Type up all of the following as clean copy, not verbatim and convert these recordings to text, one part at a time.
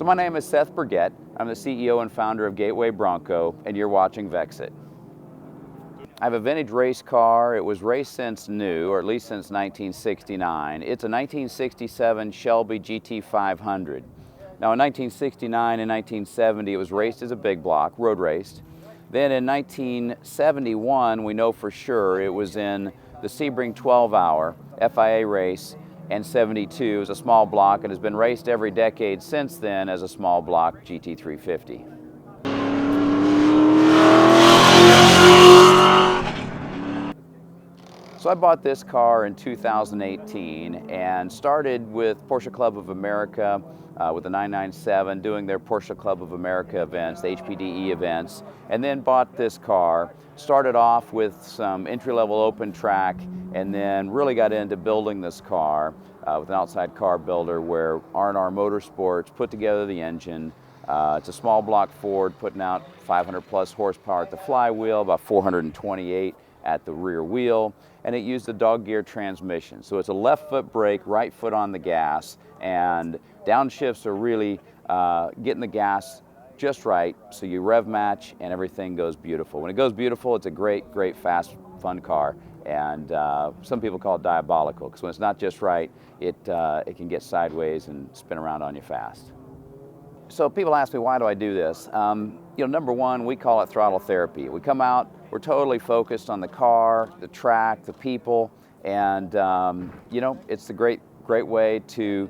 So my name is Seth Burgett. I'm the CEO and founder of Gateway Bronco, and you're watching Vexit. I have a vintage race car. It was raced since new, or at least since 1969. It's a 1967 Shelby GT500. Now in 1969 and 1970 it was raced as a big block, road raced. Then in 1971 we know for sure it was in the Sebring 12-hour FIA race, and 72 is a small block and has been raced every decade since then as a small block GT350. So I bought this car in 2018 and started with Porsche Club of America with the 997, doing their Porsche Club of America events, the HPDE events, and then bought this car. Started off with some entry-level open track and then really got into building this car with an outside car builder where R&R Motorsports put together the engine. It's a small block Ford putting out 500 plus horsepower at the flywheel, about 428 at the rear wheel, and it used a dog gear transmission. So it's a left foot brake, right foot on the gas, and downshifts are really getting the gas just right, so you rev match and everything goes beautiful. When it goes beautiful, it's a great, fast, fun car, and some people call it diabolical, because when it's not just right, it can get sideways and spin around on you fast. So people ask me, why do I do this? Number one, we call it throttle therapy. We come out, we're totally focused on the car, the track, the people, and it's a great way to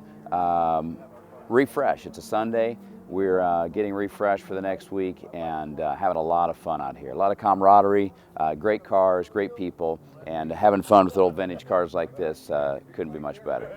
refresh. It's a Sunday. We're getting refreshed for the next week and having a lot of fun out here. A lot of camaraderie, great cars, great people, and having fun with old vintage cars like this couldn't be much better.